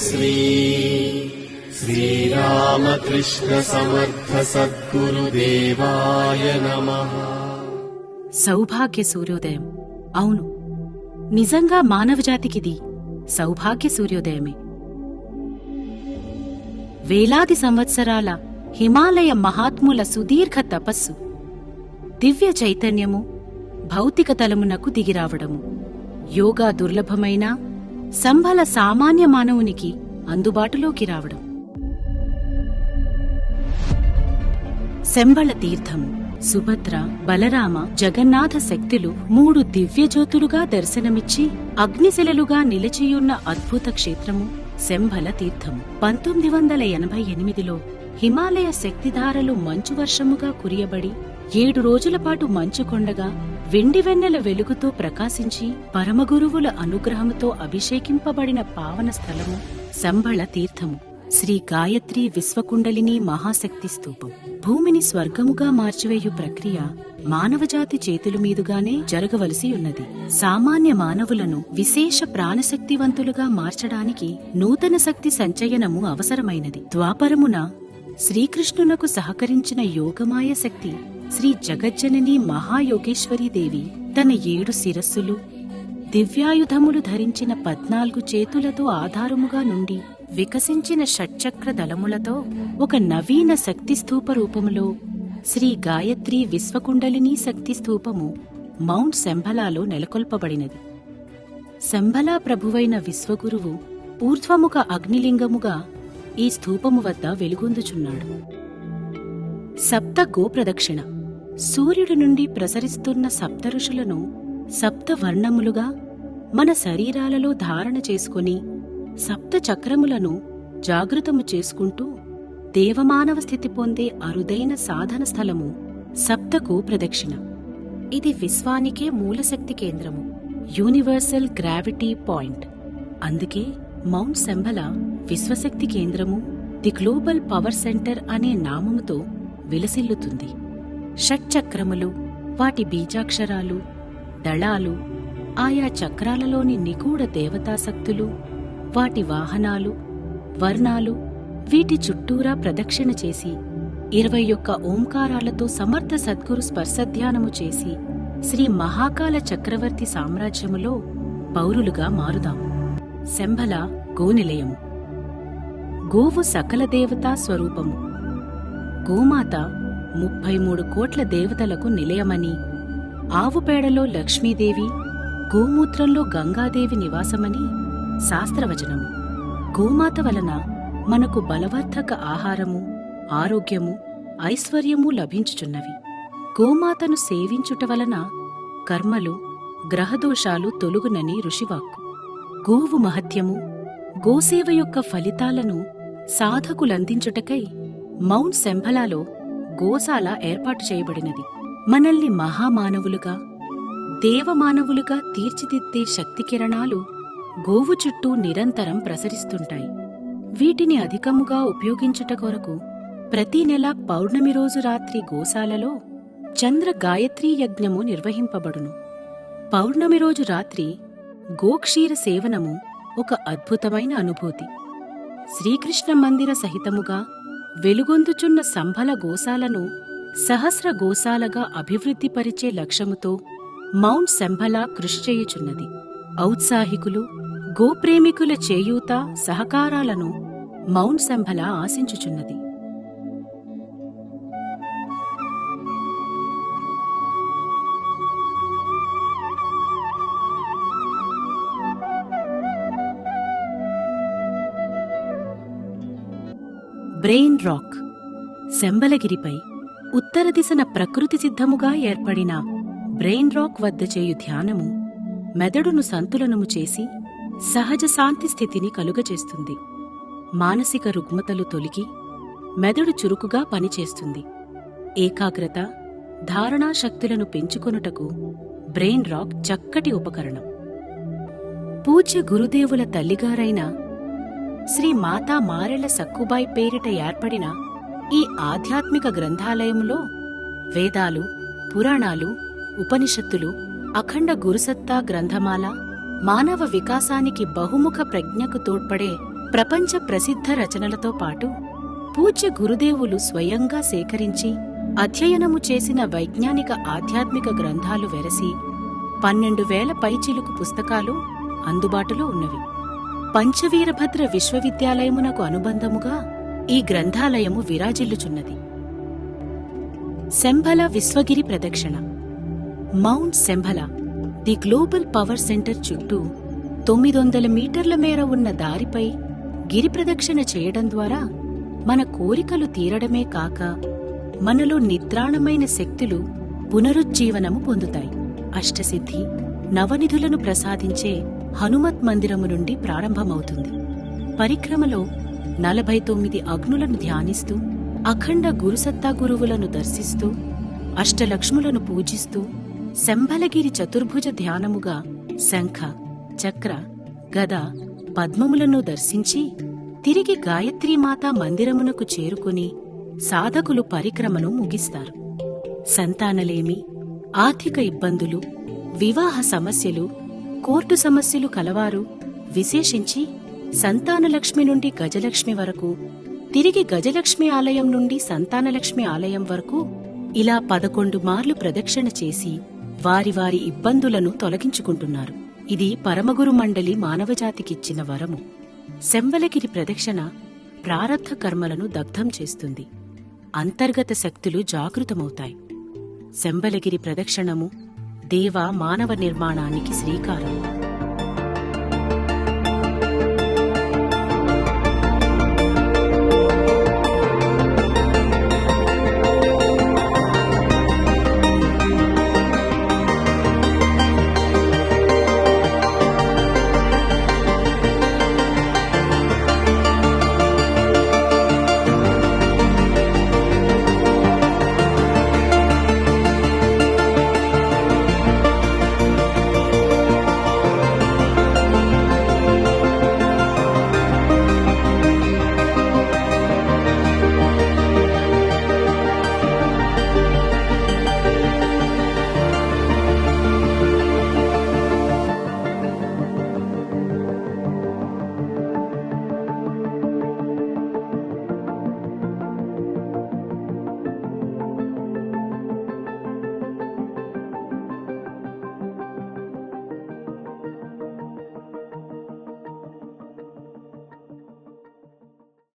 श्री श्रीरामकृष्ण समर्थ सद्गुरुदेवाय नमः। సౌభాగ్య సూర్యోదయం. అవును, నిజంగా మానవజాతికిది సౌభాగ్య సూర్యోదయమే. వేలాది సంవత్సరాల హిమాలయ మహాత్ముల సుదీర్ఘ తపస్సు, దివ్య చైతన్యము భౌతిక తలమునకు దిగిరావడము, యోగా దుర్లభమైన సంభల సామాన్య మానవునికి అందుబాటులోకి రావడం. శంబళ తీర్థము, సుభద్ర, బలరామ, జగన్నాథ శక్తులు మూడు దివ్యజ్యోతులుగా దర్శనమిచ్చి అగ్నిశిలలుగా నిలిచియున్న అద్భుత క్షేత్రము శంబళ తీర్థము. 1988లో హిమాలయ శక్తిధారలు మంచు వర్షముగా కురియబడి 7 రోజుల పాటు మంచు కొండగా వెండివెన్నెల వెలుగుతో ప్రకాశించి పరమగురువుల అనుగ్రహముతో అభిషేకింపబడిన పావన స్థలము శంబళ తీర్థము. శ్రీ గాయత్రి విశ్వకుండలిని మహాశక్తి స్తూపం. భూమిని స్వర్గముగా మార్చివేయు ప్రక్రియ మానవజాతి చేతుల మీదుగానే జరగవలసి ఉన్నది. సామాన్య మానవులను విశేష ప్రాణశక్తివంతులుగా మార్చడానికి నూతన శక్తి సంచయనము అవసరమైనది. ద్వాపరమున శ్రీకృష్ణునకు సహకరించిన యోగమాయ శక్తి శ్రీ జగజ్జనని మహాయోగేశ్వరీదేవి తన 7 శిరస్సులు, దివ్యాయుధములు ధరించిన 14 చేతులతో ఆధారముగా నుండి వికసించిన షట్చక్ర దళములతో ఒక నవీన శక్తి స్థూప రూపములో శ్రీ గాయత్రి విశ్వకుండలిని శక్తి స్థూపము మౌంట్ శంబళలో నెలకొల్పబడినది. శంబళ ప్రభువైన విశ్వగురువు ఊర్ధ్వముఖ అగ్నిలింగముగా ఈ స్థూపము వద్ద వెలుగొందుచున్నాడు. సప్త గోప్రదక్షిణ. సూర్యుడి నుండి ప్రసరిస్తున్న సప్త ఋషులను సప్తవర్ణములుగా మన శరీరాలలో ధారణ చేసుకుని సప్త చక్రములను జాగృతము చేసుకుంటూ దేవమానవ స్థితి పొందే అరుదైన సాధన స్థలము సప్త గోప్రదక్షిణ. ఇది విశ్వానికే మూలశక్తి కేంద్రము, యూనివర్సల్ గ్రావిటీ పాయింట్. అందుకే మౌంట్ శంబళ విశ్వశక్తి కేంద్రము, ది గ్లోబల్ పవర్ సెంటర్ అనే నామముతో విలసిల్లుతుంది. షట్చక్రములు, వాటి బీజాక్షరాలు, దళాలు, ఆయా చక్రాలలోని నిగూఢ దేవతాశక్తులు, వాటి వాహనాలు, వర్ణాలు, వీటి చుట్టూరా ప్రదక్షిణ చేసి 21 ఓంకారాలతో సమర్థ సద్గురు స్పర్శధ్యానము చేసి శ్రీ మహాకాల చక్రవర్తి సామ్రాజ్యములో పౌరులుగా మారుదాం. శంబళ గోనిలయము. గోవు సకల దేవతా స్వరూపము. గోమాత 33 కోట్ల దేవతలకు నిలయమని, ఆవుపేడలో లక్ష్మీదేవి, గోమూత్రంలో గంగాదేవి నివాసమని శాస్త్రవచనము. గోమాత వలన మనకు బలవర్ధక ఆహారము, ఆరోగ్యము, ఐశ్వర్యము లభించుచున్నవి. గోమాతను సేవించుట వలన కర్మలు, గ్రహదోషాలు తొలుగునని ఋషివాక్కు. గోవు మహత్యము, గోసేవ యొక్క ఫలితాలను సాధకులందించుటకై మౌంట్ శంబళలో గోశాల ఏర్పాటు చేయబడినది. మనల్ని మహామానవులుగా, దేవమానవులుగా తీర్చిదిద్దే శక్తి కిరణాలు గోవు చుట్టూ నిరంతరం ప్రసరిస్తుంటాయి. వీటిని అధికముగా ఉపయోగించుట కొరకు ప్రతి నెల పౌర్ణమి రోజు రాత్రి గోశాలలో చంద్ర గాయత్రీ యజ్ఞము నిర్వహింపబడును. పౌర్ణమి రోజు రాత్రి గోక్షీర సేవనము ఒక అద్భుతమైన అనుభూతి. శ్రీకృష్ణ మందిర సహితముగా వెలుగొందుచున్న సంభల గోశాలను సహస్ర గోశాలగా అభివృద్ధిపరిచే లక్ష్యముతో మౌంట్ శంబళ కృషి చేయుచున్నది. ఔత్సాహికులు, గోప్రేమికుల చేయూత, సహకారాలను మౌంట్ శంబళ ఆశించుచున్నది. Brain rock. శంబళగిరిపై ఉత్తర దిశన ప్రకృతి సిద్ధముగా ఏర్పడిన బ్రెయిన్ రాక్ వద్ద చేయు ధ్యానము మెదడును సంతులనము చేసి సహజ శాంతి స్థితిని కలుగచేస్తుంది. మానసిక రుగ్మతలు తొలగి మెదడు చురుకుగా పనిచేస్తుంది. ఏకాగ్రత, ధారణాశక్తులను పెంచుకొనుటకు బ్రెయిన్ రాక్ చక్కటి ఉపకరణం. పూజ్య గురుదేవుల తల్లిగారైన శ్రీ మాతా మారెళ్ల సక్కుబాయి పేరిట ఏర్పడిన ఈ ఆధ్యాత్మిక గ్రంథాలయంలో వేదాలు, పురాణాలు, ఉపనిషత్తులు, అఖండ గురుసత్తా గ్రంథమాల, మానవ వికాసానికి బహుముఖ ప్రజ్ఞకు తోడ్పడే ప్రపంచ ప్రసిద్ధ రచనలతో పాటు పూజ్య గురుదేవులు స్వయంగా సేకరించి అధ్యయనము చేసిన వైజ్ఞానిక ఆధ్యాత్మిక గ్రంథాలు వెరసి 12,000 పైచిలుకు పుస్తకాలు అందుబాటులో ఉన్నవి. పంచవీరభద్ర విశ్వవిద్యాలయమునకు అనుబంధముగా ఈ గ్రంథాలయము విరాజిల్లుచున్నది. శంభల విశ్వగిరి ప్రదక్షిణ. Mount Shambhala, the global power centre చుట్టూ 900 మీటర్ల మేర ఉన్న దారిపై గిరి ప్రదక్షిణ చేయడం ద్వారా మన కోరికలు తీరడమే కాక మనలో నిద్రాణమైన శక్తులు పునరుజ్జీవనము పొందుతాయి. అష్టసిద్ధి, నవనిధులను ప్రసాదించే హనుమత్ మందిరము నుండి ప్రారంభమవుతుంది. పరిక్రమలో 49 అగ్నులను ధ్యానిస్తూ, అఖండ గురుసత్తా గురువులను దర్శిస్తూ, అష్టలక్ష్ములను పూజిస్తూ శంభలగిరి చతుర్భుజ ధ్యానముగా శంఖ, చక్ర, గద, పద్మములను దర్శించి తిరిగి గాయత్రీమాతా మందిరమునకు చేరుకుని సాధకులు పరిక్రమను ముగిస్తారు. సంతానలేమి, ఆర్థిక ఇబ్బందులు, వివాహ సమస్యలు, కోర్టు సమస్యలు కలవారు విశేషించి సంతానలక్ష్మి నుండి గజలక్ష్మి వరకు, తిరిగి గజలక్ష్మి ఆలయం నుండి సంతానలక్ష్మి ఆలయం వరకు ఇలా 11 మార్లు ప్రదక్షిణ చేసి వారి వారి ఇబ్బందులను తొలగించుకుంటున్నారు. ఇది పరమగురు మండలి మానవజాతికిచ్చిన వరము. శంభలగిరి ప్రదక్షిణ ప్రారబ్ధ కర్మలను దగ్ధం చేస్తుంది. అంతర్గత శక్తులు జాగృతమవుతాయి. శంభలగిరి ప్రదక్షిణము దేవ మానవ నిర్మాణానికి శ్రీకారం.